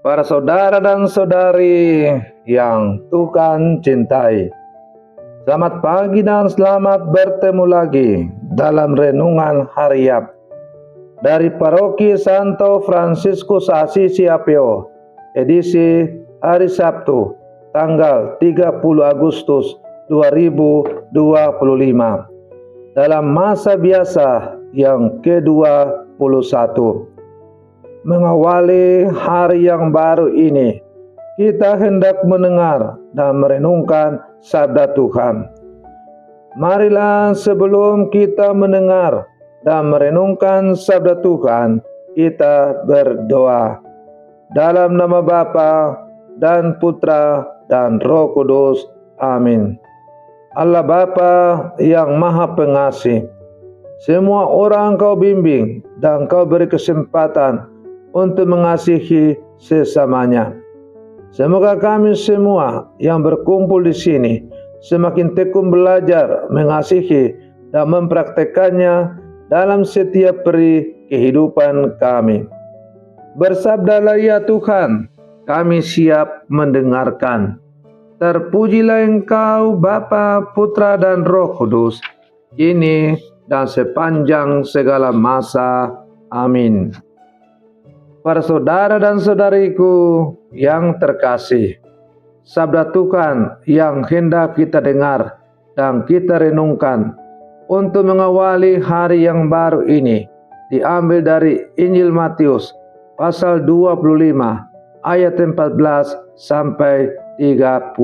Para saudara dan saudari yang Tuhan cintai, selamat pagi dan selamat bertemu lagi dalam renungan harian dari Paroki Santo Fransiskus Assisi Apio, edisi hari Sabtu, tanggal 30 Agustus 2025, dalam masa biasa yang ke-21. Mengawali hari yang baru ini, kita hendak mendengar dan merenungkan sabda Tuhan. Marilah sebelum kita mendengar dan merenungkan sabda Tuhan, kita berdoa. Dalam nama Bapa dan Putra dan Roh Kudus. Amin. Allah Bapa yang Maha Pengasih, semua orang Kau bimbing dan Kau beri kesempatan untuk mengasihi sesamanya. Semoga kami semua yang berkumpul di sini semakin tekun belajar mengasihi dan mempraktekannya dalam setiap peri kehidupan kami. Bersabdalah ya Tuhan, kami siap mendengarkan. Terpujilah Engkau Bapa, Putra dan Roh Kudus, kini dan sepanjang segala masa. Amin. Para saudara dan saudariku yang terkasih, sabda Tuhan yang hendak kita dengar dan kita renungkan untuk mengawali hari yang baru ini diambil dari Injil Matius pasal 25 ayat 14 sampai 30.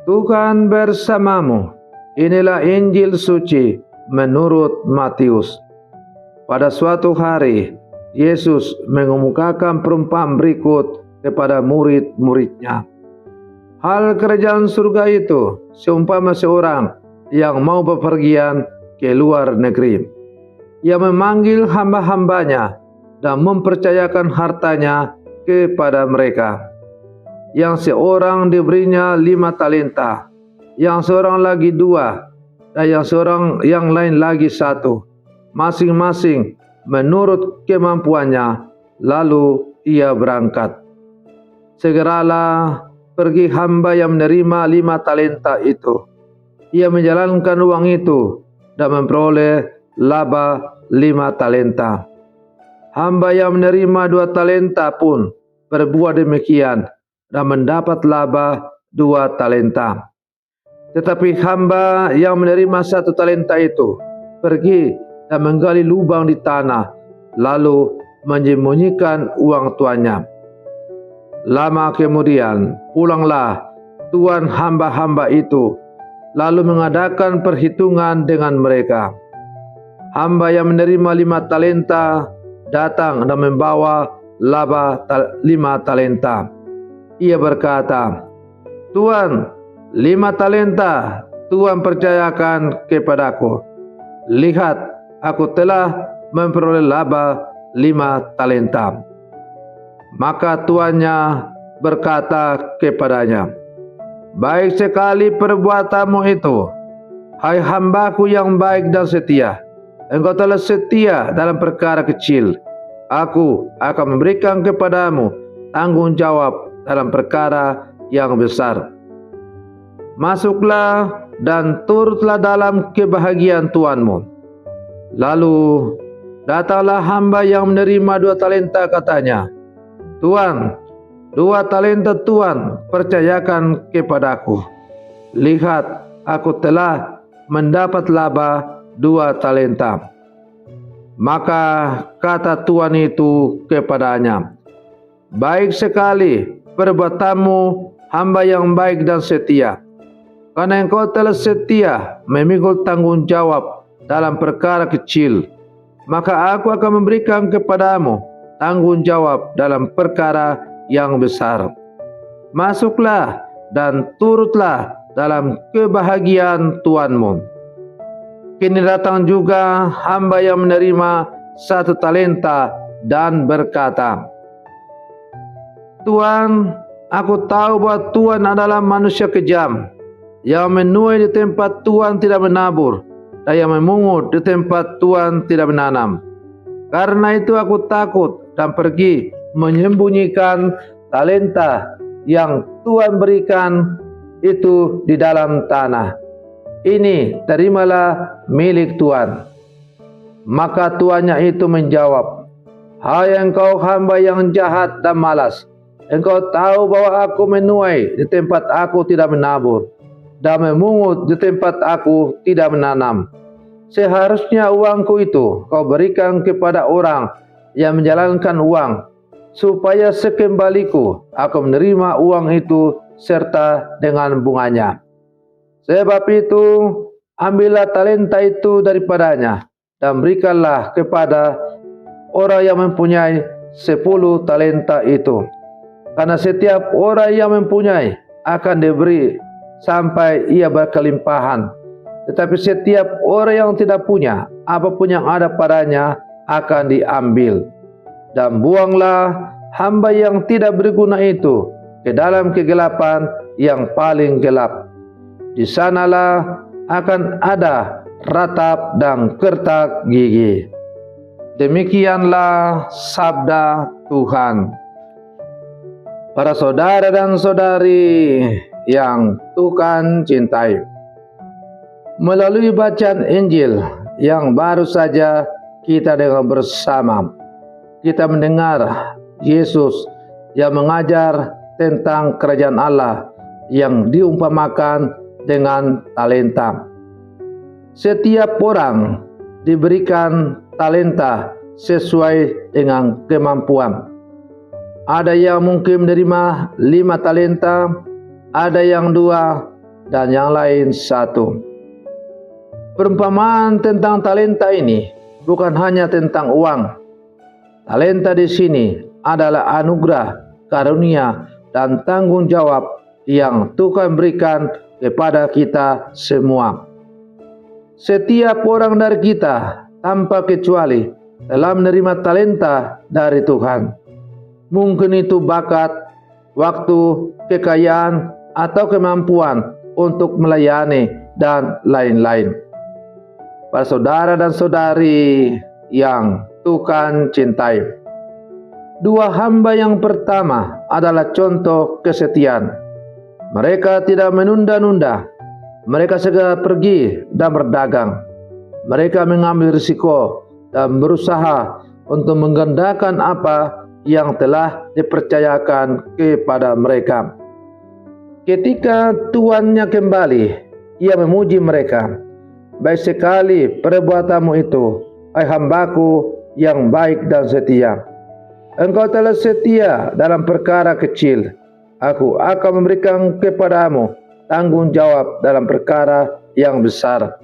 Tuhan bersamamu. Inilah Injil suci menurut Matius. Pada suatu hari, Yesus mengemukakan perumpamaan berikut kepada murid-muridnya. Hal kerajaan surga itu seumpama seorang yang mau bepergian ke luar negeri. Ia memanggil hamba-hambanya dan mempercayakan hartanya kepada mereka. Yang seorang diberinya 5 talenta, yang seorang lagi 2, dan yang lain lagi 1, masing-masing menurut kemampuannya. Lalu ia berangkat. Segeralah pergi hamba yang menerima 5 talenta itu. Ia menjalankan uang itu dan memperoleh laba 5 talenta. Hamba yang menerima 2 talenta pun berbuat demikian dan mendapat laba 2 talenta. Tetapi hamba yang menerima 1 talenta itu pergi dan menggali lubang di tanah, lalu menyembunyikan uang tuannya. Lama kemudian pulanglah tuan hamba-hamba itu, lalu mengadakan perhitungan dengan mereka. Hamba yang menerima 5 talenta datang dan membawa laba 5 talenta. Ia berkata, "Tuan, 5 talenta Tuan percayakan kepadaku. Lihat, aku telah memperoleh laba 5 talenta." Maka tuannya berkata kepadanya, "Baik sekali perbuatanmu itu, hai hambaku yang baik dan setia. Engkau telah setia dalam perkara kecil. Aku akan memberikan kepadamu tanggung jawab dalam perkara yang besar. Masuklah dan turutlah dalam kebahagiaan tuanmu." Lalu datanglah hamba yang menerima 2 talenta, katanya, "Tuan, 2 talenta Tuan percayakan kepadaku. Lihat, aku telah mendapat laba 2 talenta." Maka kata tuan itu kepadanya, "Baik sekali perbuatanmu, hamba yang baik dan setia. Karena engkau telah setia memikul tanggung jawab dalam perkara kecil, maka aku akan memberikan kepadamu tanggung jawab dalam perkara yang besar. Masuklah dan turutlah dalam kebahagiaan tuanmu." Kini datang juga hamba yang menerima 1 talenta dan berkata, "Tuan, aku tahu bahwa Tuan adalah manusia kejam, yang menuai di tempat Tuan tidak menabur, dan yang memungut di tempat Tuan tidak menanam. Karena itu aku takut dan pergi menyembunyikan talenta yang Tuhan berikan itu di dalam tanah. Ini terimalah milik Tuhan. Maka tuannya itu menjawab, "Hai engkau hamba yang jahat dan malas, engkau tahu bahwa aku menuai di tempat aku tidak menabur, dan memungut di tempat aku tidak menanam. Seharusnya uangku itu kau berikan kepada orang yang menjalankan uang, supaya sekembaliku aku menerima uang itu serta dengan bunganya. Sebab itu, ambillah talenta itu daripadanya dan berikanlah kepada orang yang mempunyai 10 talenta itu. Karena setiap orang yang mempunyai akan diberi sampai ia berkelimpahan. Tetapi setiap orang yang tidak punya, apapun yang ada padanya akan diambil. Dan buanglah hamba yang tidak berguna itu ke dalam kegelapan yang paling gelap. Di sanalah akan ada ratap dan kertak gigi." Demikianlah sabda Tuhan. Para saudara dan saudari yang Tuhan cintai, melalui bacaan Injil yang baru saja kita dengar bersama, kita mendengar Yesus yang mengajar tentang kerajaan Allah yang diumpamakan dengan talenta. Setiap orang diberikan talenta sesuai dengan kemampuan. Ada yang mungkin menerima 5 talenta, ada yang 2, dan yang lain 1. Perumpamaan tentang talenta ini bukan hanya tentang uang. Talenta di sini adalah anugerah, karunia, dan tanggung jawab yang Tuhan berikan kepada kita semua. Setiap orang dari kita tanpa kecuali telah menerima talenta dari Tuhan. Mungkin itu bakat, waktu, kekayaan, atau kemampuan untuk melayani, dan lain-lain. Para saudara dan saudari yang Tuhan cintai, 2 hamba yang pertama adalah contoh kesetiaan. Mereka tidak menunda-nunda. Mereka segera pergi dan berdagang. Mereka mengambil risiko dan berusaha untuk menggandakan apa yang telah dipercayakan kepada mereka. Ketika tuannya kembali, ia memuji mereka. "Baik sekali perbuatanmu itu, hai hambaku yang baik dan setia. Engkau telah setia dalam perkara kecil. Aku akan memberikan kepadamu tanggung jawab dalam perkara yang besar.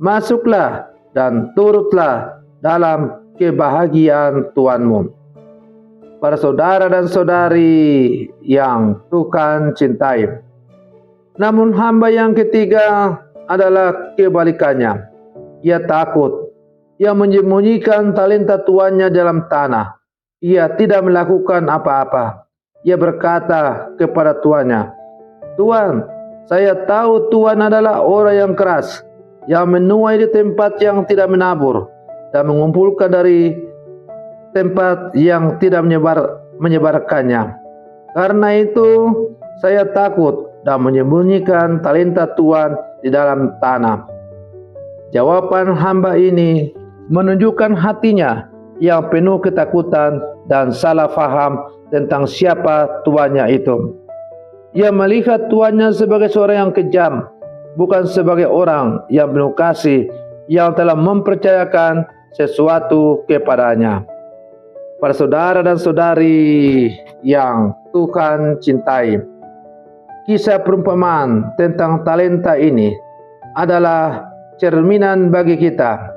Masuklah dan turutlah dalam kebahagiaan Tuanmu." Para saudara dan saudari yang Tuhan cintai, namun hamba yang ketiga adalah kebalikannya. Ia takut. Ia menyembunyikan talenta tuannya dalam tanah. Ia tidak melakukan apa-apa. Ia berkata kepada tuannya, "Tuan, saya tahu Tuan adalah orang yang keras, yang menuai di tempat yang tidak menabur, dan mengumpulkan dari tempat yang tidak menyebarkannya. Karena itu saya takut dan menyembunyikan talenta Tuan di dalam tanah." Jawaban hamba ini menunjukkan hatinya yang penuh ketakutan dan salah faham tentang siapa tuannya itu. Ia melihat tuannya sebagai seorang yang kejam, bukan sebagai orang yang penuh kasih yang telah mempercayakan sesuatu kepadanya. Para saudara dan saudari yang Tuhan cintai, kisah perumpamaan tentang talenta ini adalah cerminan bagi kita.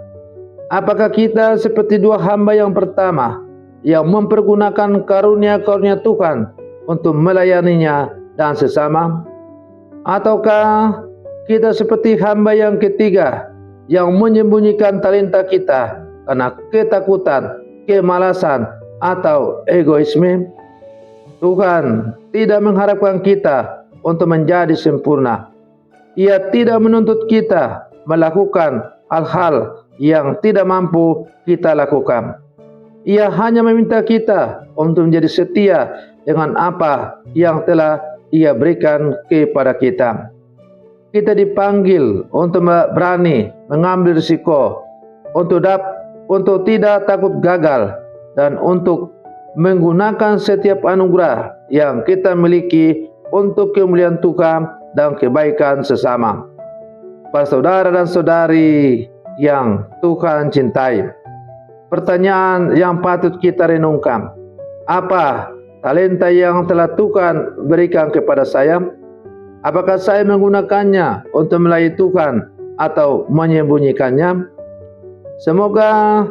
Apakah kita seperti 2 hamba yang pertama yang mempergunakan karunia-karunia Tuhan untuk melayaninya dan sesama? Ataukah kita seperti hamba yang ketiga yang menyembunyikan talenta kita karena ketakutan, kemalasan, atau egoisme? Tuhan tidak mengharapkan kita untuk menjadi sempurna. Ia tidak menuntut kita melakukan hal-hal yang tidak mampu kita lakukan. Ia hanya meminta kita untuk menjadi setia dengan apa yang telah Ia berikan kepada kita. Kita dipanggil untuk berani mengambil risiko, untuk tidak takut gagal, dan untuk menggunakan setiap anugerah yang kita miliki untuk kemuliaan Tuhan dan kebaikan sesama. Para saudara dan saudari yang Tuhan cintai, pertanyaan yang patut kita renungkan, apa talenta yang telah Tuhan berikan kepada saya? Apakah saya menggunakannya untuk melayani Tuhan atau menyembunyikannya? Semoga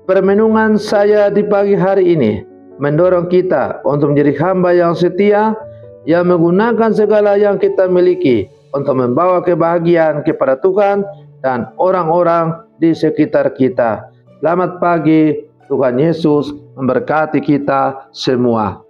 permenungan saya di pagi hari ini mendorong kita untuk menjadi hamba yang setia, yang menggunakan segala yang kita miliki untuk membawa kebahagiaan kepada Tuhan dan orang-orang di sekitar kita. Selamat pagi, Tuhan Yesus memberkati kita semua.